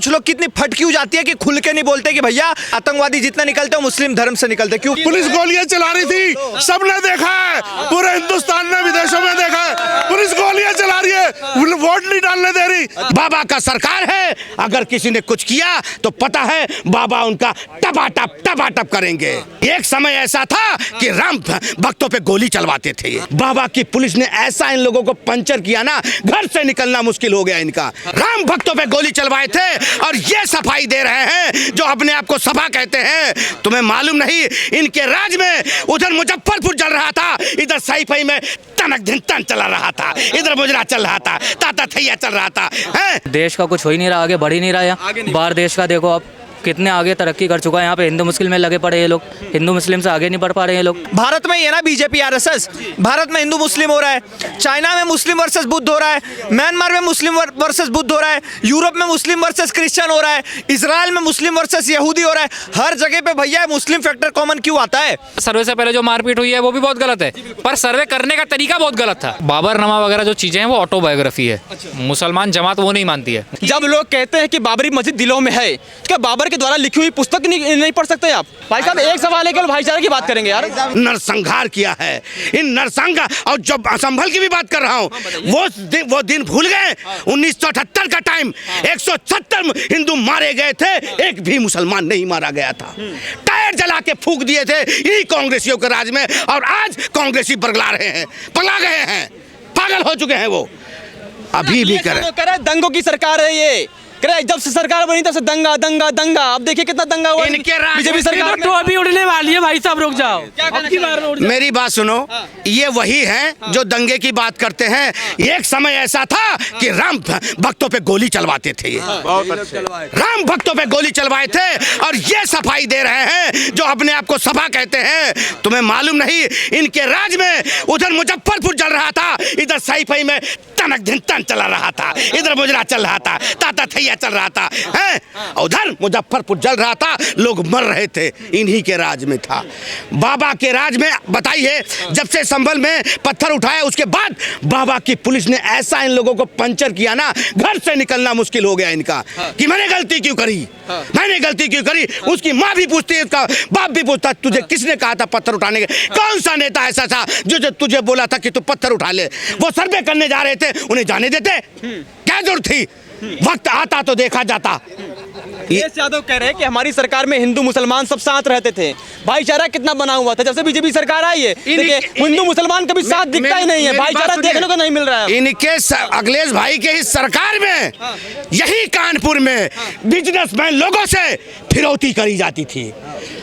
कुछ लोग कितनी फट क्यों जाती है कि खुल के नहीं बोलते कि भैया आतंकवादी जितना निकलते हो मुस्लिम धर्म से निकलते क्यों? पुलिस गोलियां चला रही थी, सबने देखा है, पूरे हिंदुस्तान ने विदेशों में देखा है, पुलिस गोलियां चला रही है, वोट नहीं डालने दे रही। बाबा का सरकार है, अगर किसी ने कुछ किया तो पता है बाबा उनका टपाटप करेंगे। एक समय ऐसा था कि राम भक्तों पे गोली चलवाते थे। बाबा की पुलिस ने ऐसा इन लोगों को पंचर किया ना, घर से निकलना मुश्किल हो गया इनका। राम भक्तों पे गोली चलवाए थे और ये सफाई दे रहे हैं जो अपने आप को सभा कहते हैं। तुम्हें मालूम नहीं, इनके राज में उधर मुजफ्फरपुर जल रहा था, इधर सईफई में तनक दिन तन चला रहा था, इधर मुजरा चल रहा था, ताता थैया चल रहा था। देश का कुछ हो ही नहीं रहा, आगे बढ़ ही नहीं रहा। बाहर देश का देखो आप कितने आगे तरक्की कर चुका है। यहाँ पे हिंदू मुस्लिम में लगे पड़े ये लोग, हिंदू मुस्लिम से आगे नहीं बढ़ पा रहे हैं लोग। भारत में ये ना बीजेपी आरएसएस, भारत में हिंदू मुस्लिम हो रहा है, चाइना में मुस्लिम वर्सेस बुद्ध हो रहा है, म्यांमार में मुस्लिम वर्सेस बुद्ध हो रहा है, यूरोप में मुस्लिम वर्सेस क्रिश्चियन हो रहा है, इजराइल में मुस्लिम वर्सेस यहूदी हो रहा है। हर जगह पे भैया मुस्लिम फैक्टर कॉमन क्यों आता है? सर्वे से पहले जो मारपीट हुई है वो भी बहुत गलत है, पर सर्वे करने का तरीका बहुत गलत था। बाबरनामा वगैरह जो चीजें हैं वो ऑटोबायोग्राफी है, मुसलमान जमात वो नहीं मानती है। जब लोग कहते हैं कि बाबरी मस्जिद दिलों में है, क्या बाबर के द्वारा लिखी हुई पुस्तक नहीं पढ़ सकते आप? भाई साहब एक सवाल है, केवल भाईचारे की बात करेंगे यार। नरसंहार किया है इन नरसंग, और जब संभल की भी बात कर रहा हूँ, वो दिन भूल गए 1978 का टाइम, 170 हिंदू मारे गए थे, एक भी मुसलमान नहीं मारा गया था। टायर जला के फूंक दिए थे यही कांग्रेसियों के राज में, और आज कांग्रेसी पगला रहे हैं, पगला गए हैं, पागल हो चुके हैं वो। अभी भी करे दंगों की सरकार है ये, जब से सरकार बनी तब से दंगा दंगा दंगा। अब देखिए कितना दंगा हुआ बीजेपी सरकार में। तो अभी उड़ने वाली है भाई साहब, रुक जाओ। मेरी बात सुनो, ये वही हैं जो दंगे की बात करते हैं। एक समय ऐसा था कि राम भक्तों पे गोली चलवाते थे, राम भक्तों पे गोली चलवाए थे और ये सफाई दे रहे हैं जो अपने आप को सभा कहते हैं। तुम्हें मालूम नहीं, इनके राज में उधर मुजफ्फरपुर जल रहा था, इधर सईफई में तनक दिन तन चला रहा था, इधर मुजरा चल रहा था, ताता थैया चल रहा था, उधर मुजफ्फरपुर जल रहा था, लोग मर रहे थे, इन्हीं के राज में था। बाबा के राज में बताइए, जब से संभल में पत्थर उठाया उसके बाद बाबा की पुलिस ने ऐसा इन लोगों को पंचर किया ना, घर से निकलना मुश्किल हो गया इनका कि मैंने गलती क्यों करी, मैंने गलती क्यों करी। उसकी माँ भी पूछती है, उसका बाप भी पूछता, तुझे किसने कहा था पत्थर उठाने के? कौन सा नेता ऐसा था जो तुझे बोला था कि तू पत्थर उठा ले? वो सर्वे करने जा रहे थे, उन्हें जाने देते? क्या जरूरत थी? वक्त आता तो देखा जाता। यादव कह रहे हैं कि हमारी सरकार में हिंदू मुसलमान सब साथ रहते थे, भाईचारा कितना बना हुआ था। जब से बीजेपी सरकार आई है, देखिए हिंदू मुसलमान कभी साथ दिखता ही नहीं है, भाईचारा देखने को नहीं मिल रहा है। इनके अखिलेश भाई के ही सरकार में यही कानपुर में बिजनेसमैन लोगों से फिरौती करी जाती थी।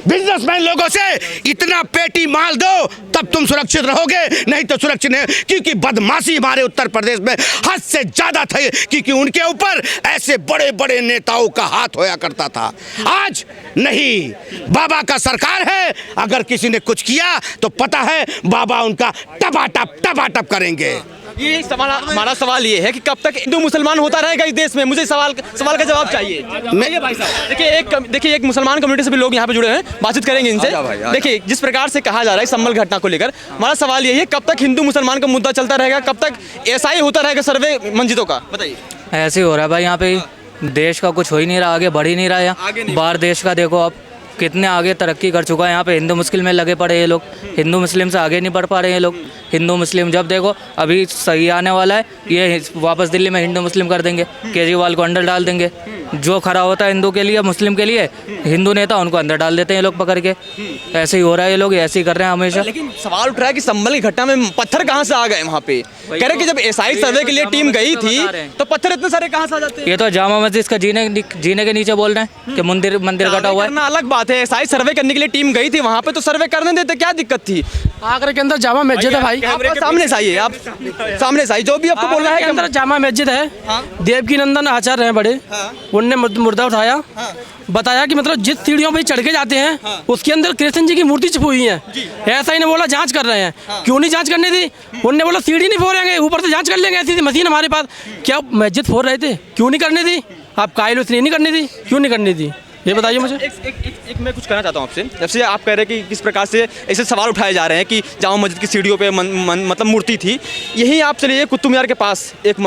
बिजनेसमैन लोगों से इतना पेटी माल दो तब तुम सुरक्षित रहोगे, नहीं तो सुरक्षित नहीं, क्योंकि बदमाशी हमारे उत्तर प्रदेश में हद से ज्यादा थे, क्योंकि उनके ऊपर ऐसे बड़े बड़े नेताओं का हाथ होया करता था। आज नहीं, बाबा का सरकार है, अगर किसी ने कुछ किया तो पता है बाबा उनका टपाटप करेंगे। ये सवाल, हमारा सवाल ये है कि कब तक हिंदू मुसलमान होता रहेगा इस देश में? मुझे सवाल का जवाब चाहिए। भाई साहब देखिए एक मुसलमान कम्युनिटी से भी लोग यहाँ पे जुड़े हैं, बातचीत करेंगे इनसे। देखिए जिस प्रकार से कहा जा रहा है संभल घटना को लेकर, हमारा सवाल ये है कब तक हिंदू मुसलमान का मुद्दा चलता रहेगा, कब तक ऐसा ही होता रहेगा सर्वे मस्जिदों का? बताइए। ऐसे ही हो रहा है भाई, यहाँ पे देश का कुछ हो ही नहीं रहा, आगे बढ़ ही नहीं रहा। बाहर देश का देखो आप कितने आगे तरक्की कर चुका है। यहाँ पे हिंदू मुस्लिम में लगे पड़े ये लोग, हिंदू मुस्लिम से आगे नहीं बढ़ पा रहे हैं लोग। हिंदू मुस्लिम जब देखो अभी सही आने वाला है, ये वापस दिल्ली में हिंदू मुस्लिम कर देंगे, केजरीवाल को अंदर डाल देंगे। जो खरा होता है हिंदू के लिए, मुस्लिम के लिए, हिंदू नेता उनको अंदर डाल देते हैं ये लोग पकड़ के। ऐसे ही हो रहा है, ये लोग ऐसे ही कर रहे हैं हमेशा। लेकिन सवाल उठ रहा है कि संभल की घटना में पत्थर कहाँ से आ गए वहाँ पे? कह रहे कि जब एसआई सर्वे के लिए टीम गई थी तो पत्थर इतने सारे कहाँ से आ जाते हैं? ये तो जामा मस्जिद का जीने के नीचे बोल रहे हैं कि मंदिर कटा हुआ है। अलग बात है, एसआई सर्वे करने के लिए टीम गई थी वहाँ पे, तो सर्वे करने देते, क्या दिक्कत थी? आगरा के अंदर जामा मस्जिद है भाई, सामने से आइए, आप सामने से आइए, जो भी आपको बोलना है। अंदर जामा मस्जिद है, देवकी नंदन आचार्य हैं बड़े, उनने मुर्दा उठाया, बताया कि मतलब जिस सीढ़ियों पे चढ़ के जाते हैं उसके अंदर कृष्ण जी की मूर्ति छुपी हुई है। ऐसा ही ने बोला जांच कर रहे हैं, क्यों नहीं जांच करने दी? उन्होंने बोला सीढ़ी नहीं फोड़ेंगे, ऊपर से जांच कर लेंगे, ऐसी मशीन हमारे पास। क्या मस्जिद फोड़ रहे थे, क्यों नहीं करने दी? आप कायल उसने नहीं करने दी, क्यों नहीं करने दी? ये बताइए मुझे। एक मैं कुछ कहना चाहता हूँ आपसे। जैसे आप कह रहे हैं कि किस प्रकार से ऐसे सवाल उठाए जा रहे हैं कि जामा मस्जिद की सीढ़ियों पे मतलब मूर्ति थी। यहीं आप चलिए कुतुब मीनार के पास एक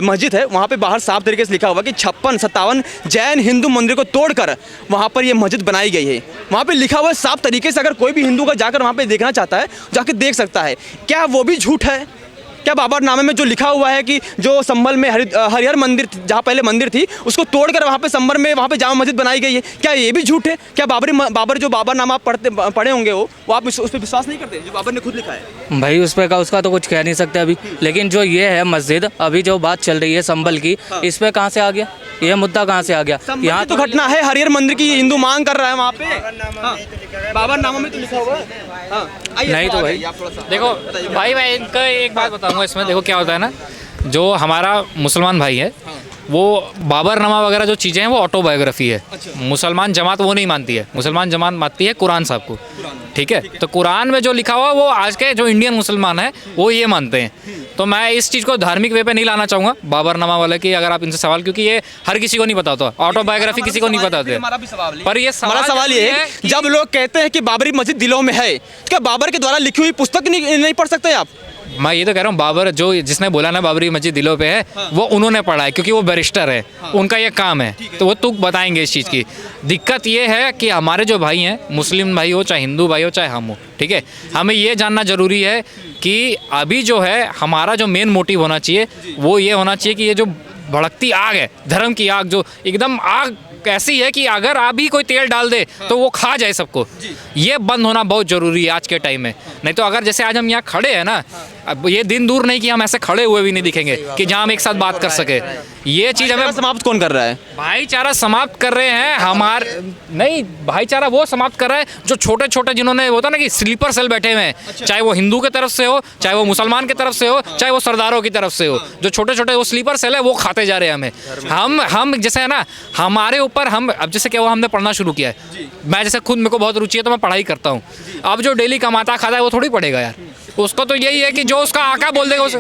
मस्जिद है, वहाँ पे बाहर साफ तरीके से लिखा हुआ कि 56-57 जैन हिंदू मंदिर को तोड़कर वहाँ पर ये मस्जिद बनाई गई है। वहाँ पे लिखा हुआ है साफ तरीके से, अगर कोई भी हिंदू का जाकर वहाँ पे देखना चाहता है जाकर देख सकता है। क्या वो भी झूठ है? क्या बाबरनामे में जो लिखा हुआ है कि जो संभल में हरिहर मंदिर जहाँ पहले मंदिर थी उसको तोड़कर वहाँ पे संभल में वहाँ पे जामा मस्जिद बनाई गई है, क्या ये भी झूठ है? क्या बाबर जो बाबरनामा आप पढ़े होंगे वो आप उस पर विश्वास नहीं करते जो बाबर ने खुद लिखा है? भाई उस पर उसका तो कुछ कह नहीं सकते अभी, लेकिन जो ये है मस्जिद अभी जो बात चल रही है संभल की, इस पे कहाँ से आ गया ये मुद्दा? कहाँ से आ गया? यहाँ तो घटना है हरिहर मंदिर की, हिंदू मांग कर रहा है वहाँ पे। बाबरनामा में तो लिखा हुआ है। नहीं तो भाई देखो भाई मैं इनका एक बात बताऊंगा इसमें। देखो क्या होता है ना, जो हमारा मुसलमान भाई है वो बाबरनामा वगैरह जो चीज़ें हैं वो ऑटोबायोग्राफी है। मुसलमान जमात वो नहीं मानती है, मुसलमान जमात मानती है कुरान साहब को, ठीक है? तो कुरान में जो लिखा हुआ वो आज के जो इंडियन मुसलमान हैं वो ये मानते हैं। तो मैं इस चीज़ को धार्मिक वे पे नहीं लाना चाहूँगा बाबरनामा वाले की, अगर आप इनसे सवाल, क्योंकि ये हर किसी को नहीं पता होता, ऑटोबायोग्राफी किसी को नहीं पता होती। पर ये हमारा सवाल ये है जब लोग कहते हैं कि बाबरी मस्जिद दिलों में है, क्या बाबर के द्वारा लिखी हुई पुस्तक नहीं पढ़ सकते आप? मैं ये तो कह रहा हूँ, बाबर जो जिसने बोला ना बाबरी मस्जिद दिलों पे है, वो उन्होंने पढ़ा है क्योंकि वो बैरिस्टर है, उनका ये काम है, तो वो तुक बताएंगे इस चीज़ की। दिक्कत ये है कि हमारे जो भाई हैं, मुस्लिम भाई हो चाहे हिंदू भाई हो चाहे हम हो, ठीक है, हमें ये जानना ज़रूरी है कि अभी जो है हमारा जो मेन मोटिव होना चाहिए वो ये होना चाहिए कि ये जो भड़कती आग है, धर्म की आग, जो एकदम आग ऐसी है कि अगर आप भी कोई तेल डाल दे तो वो खा जाए सबको, ये बंद होना बहुत ज़रूरी है आज के टाइम में। नहीं तो अगर जैसे आज हम यहाँ खड़े हैं ना, अब ये दिन दूर नहीं कि हम ऐसे खड़े हुए भी नहीं दिखेंगे कि जहाँ हम एक साथ बात कर सके। ये चीज़ हमें समाप्त कौन कर रहा है? भाईचारा समाप्त कर रहे हैं हमारे, नहीं, भाईचारा वो समाप्त कर रहा है जो छोटे छोटे जिन्होंने होता ना कि स्लीपर सेल बैठे हुए हैं, चाहे वो हिंदू की तरफ से हो, चाहे वो मुसलमान की तरफ से हो, चाहे वो सरदारों की तरफ से हो, जो छोटे छोटे वो स्लीपर सेल है वो खाते जा रहे हैं हमें। हम जैसे है ना, हमारे ऊपर हम अब जैसे क्या हुआ, हमने पढ़ना शुरू किया है। मैं जैसे खुद मेरे को बहुत रुचि है तो मैं पढ़ाई करता हूँ। अब जो डेली कमाता खाता है वो थोड़ी पढ़ेगा यार, उसको तो यही है कि जो उसका आका बोल देगा उसे।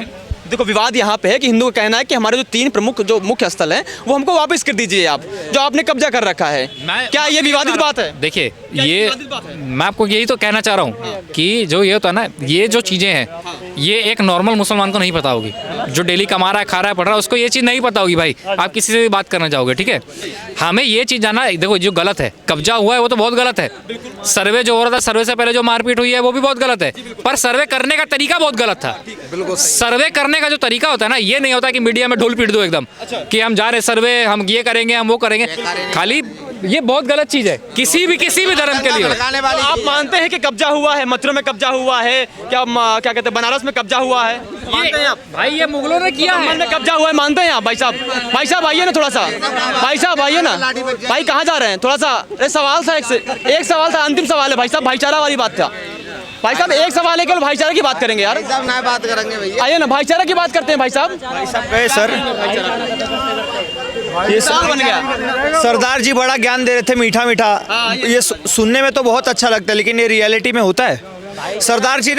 देखो विवाद यहाँ पे है कि हिंदू का कहना है कि हमारे जो 3 प्रमुख जो मुख्य स्थल हैं वो हमको वापस कर दीजिए आप, जो आपने कब्जा कर रखा है। क्या ये विवादित बात है? देखिए ये मैं आपको यही तो कहना चाह रहा हूँ कि जो ये होता है ना, ये जो चीज़ें हैं ये एक नॉर्मल मुसलमान को नहीं पता होगी, जो डेली कमा रहा है खा रहा है पढ़ रहा है उसको ये चीज़ नहीं पता होगी। भाई आप किसी से भी बात करना चाहोगे, ठीक है, हमें ये चीज़ जानना, देखो जो गलत है, कब्जा हुआ है वो तो बहुत गलत है, सर्वे जो हो रहा था, सर्वे से पहले जो मारपीट हुई है वो भी बहुत गलत है, पर सर्वे करने का तरीका बहुत गलत था। सर्वे करने का जो तरीका होता है ना, ये नहीं होता कि मीडिया में ढोल पीट दो एकदम कि हम जा रहे सर्वे, हम ये करेंगे, हम वो करेंगे, खाली ये बहुत गलत चीज़ है किसी भी धर्म के लिए। तो आप मानते हैं कि कब्जा हुआ है, मथुरा में कब्जा हुआ है, क्या कहते हैं बनारस में कब्जा हुआ है? मानते हैं आप? भाई ये मुगलों ने किया है, में कब्जा हुआ है, मानते हैं आप? भाई साहब आइए ना थोड़ा सा, भाई साहब आइए ना, भाई कहाँ जा रहे हैं? थोड़ा सा सवाल था, एक सवाल था, अंतिम सवाल है भाई साहब, भाईचारा वाली बात था। भाई साहब एक सवाल है, केवल भाईचारा की बात करेंगे यार, ना बात करेंगे भैया, आइए ना, भाईचारा की बात करते हैं भाई साहब। गए सर, ये सवाल बन गया। सरदार जी बड़ा ज्ञान दे रहे थे, मीठा मीठा, ये सुनने में तो बहुत अच्छा लगता है लेकिन ये रियलिटी में होता है। सरदार जी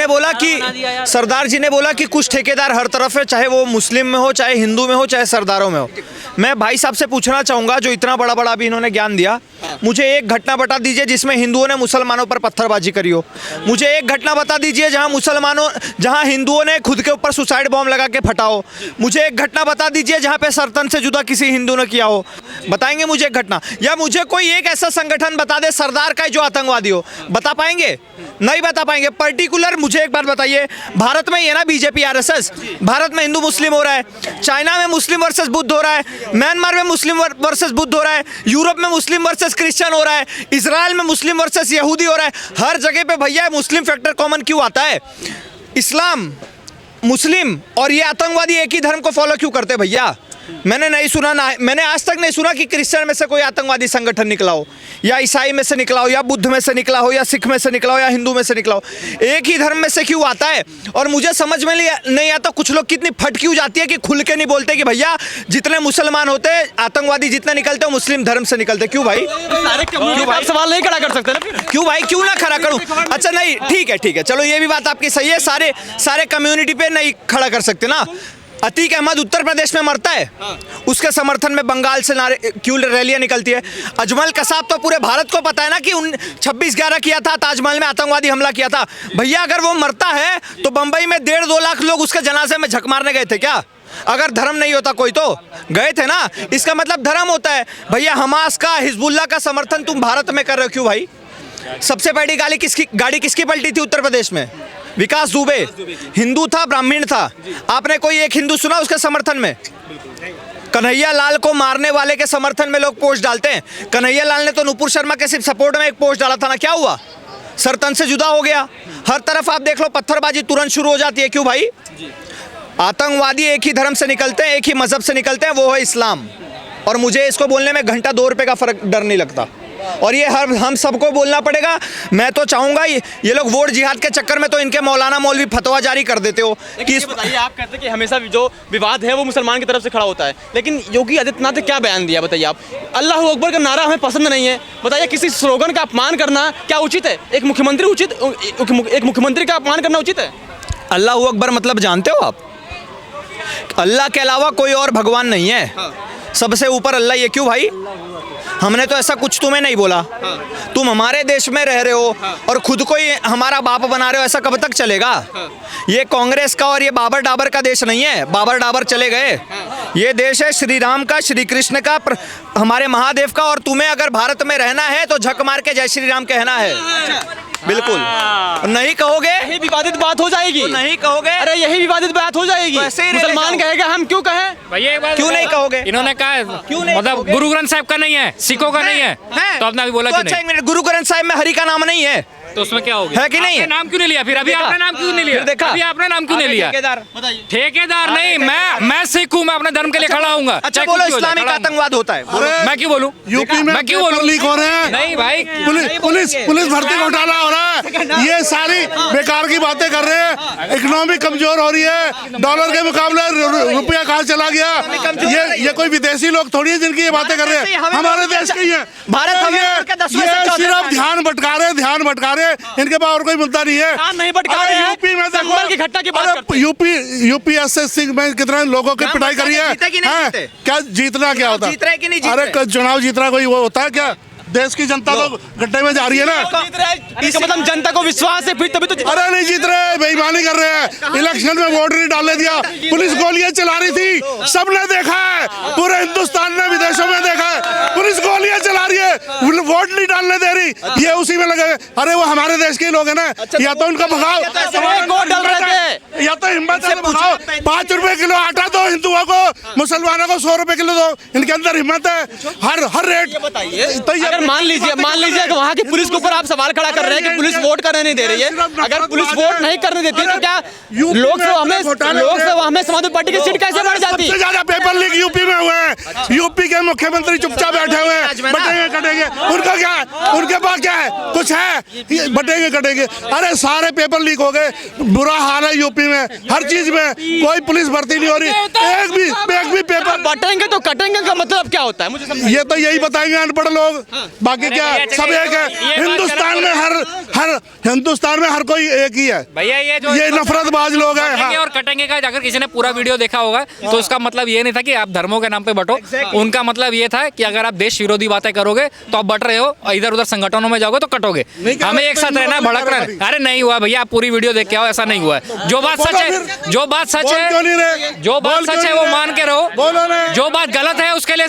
ने बोला कि कुछ ठेकेदार हर तरफ है, चाहे वो मुस्लिम में हो, चाहे हिंदू में हो, चाहे सरदारों में हो। मैं भाई साहब से पूछना चाहूँगा, जो इतना बड़ा बड़ा अभी इन्होंने ज्ञान दिया, मुझे एक घटना बता दीजिए जिसमें हिंदुओं ने मुसलमानों पर पत्थरबाजी करी हो। मुझे एक घटना बता दीजिए जहाँ हिंदुओं ने खुद के ऊपर सुसाइड बॉम्ब लगा के फटा हो। मुझे एक घटना बता दीजिए जहाँ पे सरतन से जुदा किसी हिंदू ने किया हो। बताएंगे मुझे एक घटना, या मुझे कोई एक ऐसा संगठन बता दे सरदार का जो आतंकवादी हो, बता पाएंगे? नहीं बता पाएंगे। पर्टिकुलर मुझे एक बात बताइए, भारत में ये ना बीजेपी आरएसएस, भारत में हिंदू मुस्लिम हो रहा है, चाइना में मुस्लिम वर्सेस बुद्ध हो रहा है, म्यांमार में मुस्लिम वर्सेस बुद्ध हो रहा है, यूरोप में मुस्लिम वर्सेस क्रिश्चियन हो रहा है, इजराइल में मुस्लिम वर्सेस यहूदी हो रहा है। हर जगह पे भैया मुस्लिम फैक्टर कॉमन क्यों आता है? इस्लाम, मुस्लिम और ये आतंकवादी एक ही धर्म को फॉलो क्यों करते भैया? मैंने नहीं सुना, ना मैंने आज तक नहीं सुना कि क्रिश्चियन में से कोई आतंकवादी संगठन निकला हो, या ईसाई में से निकला हो, या बुद्ध में से निकला हो, या सिख में से निकला हो, या हिंदू में से निकला हो। एक ही धर्म में से क्यों आता है? और मुझे समझ में नहीं आता कुछ लोग कितनी फट क्यों जाती है कि खुल के नहीं बोलते कि भैया जितने मुसलमान होते हैं आतंकवादी जितने निकलते हो मुस्लिम धर्म से निकलते। क्यों भाई? आप सवाल नहीं खड़ा कर सकते ना? क्यों भाई, क्यों ना खड़ा करूं? अच्छा नहीं, ठीक है, चलो ये भी बात आपकी सही है, सारे कम्युनिटी पे नहीं खड़ा कर सकते ना। अतीक अहमद उत्तर प्रदेश में मरता है, उसके समर्थन में बंगाल से क्यों रैलियां निकलती है। अजमल कसाब तो पूरे भारत को पता है ना कि 26/11 किया था, ताजमहल में आतंकवादी हमला किया था। भैया अगर वो मरता है तो बंबई में 1.5-2 लाख लोग उसके जनाजे में झक मारने गए थे क्या? अगर धर्म नहीं होता कोई तो गए थे ना, इसका मतलब धर्म होता है। भैया हमास का, हिजबुल्लाह का समर्थन तुम भारत में कर रहे हो क्यों भाई? सबसे पहली गाड़ी किसकी पलटी थी उत्तर प्रदेश में? विकास दुबे। हिंदू था, ब्राह्मण था, आपने कोई एक हिंदू सुना उसके समर्थन में? कन्हैया लाल को मारने वाले के समर्थन में लोग पोस्ट डालते हैं। कन्हैया लाल ने तो नुपुर शर्मा के सिर्फ सपोर्ट में एक पोस्ट डाला था ना, क्या हुआ? सर तन से जुदा हो गया। हर तरफ आप देख लो पत्थरबाजी तुरंत शुरू हो जाती है, क्यों भाई? आतंकवादी एक ही धर्म से निकलते हैं, एक ही मजहब से निकलते हैं, वो है इस्लाम। और मुझे इसको बोलने में घंटा 2 रुपए का फर्क डर नहीं लगता, और ये हम सबको बोलना पड़ेगा। मैं तो चाहूंगा ये लोग वोट जिहाद के चक्कर में तो इनके मौलाना मौलवी फतवा जारी कर देते हो कि इस बताइए, आप कहते हैं कि हमेशा जो विवाद है वो मुसलमान की तरफ से खड़ा होता है, लेकिन योगी आदित्यनाथ ने क्या बयान दिया बताइए आप? अल्लाह अकबर का नारा हमें पसंद नहीं है, बताइए किसी स्लोगन का अपमान करना क्या उचित है? एक मुख्यमंत्री का अपमान करना उचित है? अल्लाह अकबर मतलब जानते हो आप? अल्लाह के अलावा कोई और भगवान नहीं है, सबसे ऊपर अल्लाह। ये क्यों भाई? हमने तो ऐसा कुछ तुम्हें नहीं बोला। तुम हमारे देश में रह रहे हो और खुद को ही हमारा बाप बना रहे हो, ऐसा कब तक चलेगा? ये कांग्रेस का और ये बाबर डाबर का देश नहीं है, बाबर डाबर चले गए। ये देश है श्री राम का, श्री कृष्ण का, हमारे महादेव का। और तुम्हें अगर भारत में रहना है तो झक मार के जय श्री राम कहना है। बिल्कुल नहीं कहोगे, यही विवादित बात हो जाएगी। नहीं कहोगे, अरे यही विवादित बात हो जाएगी। मुसलमान कहेगा, हम क्यों कहें? भैया एक बात क्यों नहीं कहोगे? इन्होंने कहा क्यों नहीं मतलब कहोगे? गुरु ग्रंथ साहिब का नहीं है, सिखों का नहीं है, तो आपने अभी बोला तो कि अच्छा, नहीं। एक मिनट, गुरु ग्रंथ साहिब में हरि का नाम नहीं है तो उसमें क्या हो गया? है कि नहीं है? आपने नाम क्यों नहीं लिया फिर? अभी आपने नाम क्यों नहीं लिया? फिर देखा? अभी आपने नाम क्यों नहीं लिया? ठेकेदार नहीं, मैं सिख हूँ, मैं अपने धर्म के लिए खड़ा हूँगा। अच्छा बोलो, इस्लामिक आतंकवाद होता है। मैं क्यों बोलूँ? यूपी में मैं क्यों बोलूँ? लीक हो रहे हैं। नहीं भाई, पुलिस भर्ती घोटाला हो रहा है, ये सारी बेकार की बातें कर रहे हैं। इकोनॉमी कमजोर हो रही है, डॉलर के मुकाबले रुपया कहाँ चला गया? ये कोई विदेशी लोग थोड़ी है जिनकी ये बातें कर रहे हैं, हमारे देश के ही है। ये सिर्फ ध्यान भटका रहे, इनके पास और कोई मुद्दा नहीं है। नहीं भटका रहे हैं, यूपी में संभल की घटना की बात करते हैं। यूपी एसएससी में कितने लोगों की पिटाई करी है। क्या जीतना क्या होता है? अरे चुनाव जीतना कोई वो होता है क्या? देश की जनता तो गड्ढे में जा रही है ना। इसका मतलब जनता को विश्वास है, फिर तभी तो। अरे नहीं जीत रहे, बेईमानी कर रहे हैं। इलेक्शन में वोट नहीं डालने दिया, पुलिस गोलियां चला रही थी, सबने देखा है, पूरे हिंदुस्तान ने विदेशों में देखा है, पुलिस गोलियां चला रही है, वोट नहीं डालने दे रही, ये उसी में लगे। अरे वो हमारे देश के लोग है ना, या तो उनका भगाओ, वोट डाल रहे थे, या तो हिम्मत से भगाओ। 5 रुपए किलो आटा दो हिंदुओं को, मुसलमानों को 100 रुपए किलो दो। इनके अंदर हिम्मत है, हर रेट। तो ये मान लीजिए कि वहाँ की पुलिस के ऊपर आप सवाल खड़ा कर रहे हैं कि पुलिस वोट करने नहीं दे रही है। अगर पुलिस वोट नहीं करने देती तो क्या लोकसभा में समाजवादी पार्टी की सीट कैसे बढ़ जाती? सबसे ज्यादा पेपर लीक यूपी में हुए हैं। यूपी के मुख्यमंत्री चुपचाप बैठे हुए हैं, बटेंगे कटेंगे। उनका क्या है? उनके पास क्या है? कुछ है? बटेंगे कटेंगे। अरे सारे पेपर लीक हो गए, बुरा हाल है यूपी में, हर चीज में। कोई पुलिस भर्ती नहीं हो रही, एक भी पेपर। बटेंगे तो कटेंगे का मतलब क्या होता है? मुझे ये तो यही बताएंगे अनपढ़ लोग, बाकी क्या सब एक है। हिंदुस्तान में हर कोई एक ही है भैया। ये नफरतबाज लोग हैं। कटेंगे और कटेंगे का अगर किसी ने पूरा वीडियो देखा होगा तो उसका मतलब ये नहीं था कि आप धर्मों के नाम पे बटो। उनका मतलब ये था कि अगर आप देश विरोधी बातें करोगे तो आप बट रहे हो, और इधर उधर संगठनों में जाओगे तो कटोगे। हमें एक साथ रहना है, भड़क रहे। अरे नहीं हुआ भैया, आप पूरी वीडियो देख के आओ, ऐसा नहीं हुआ है। जो बात सच है, जो बात सच है वो मान के रहो, जो बात गलत है उसके लिए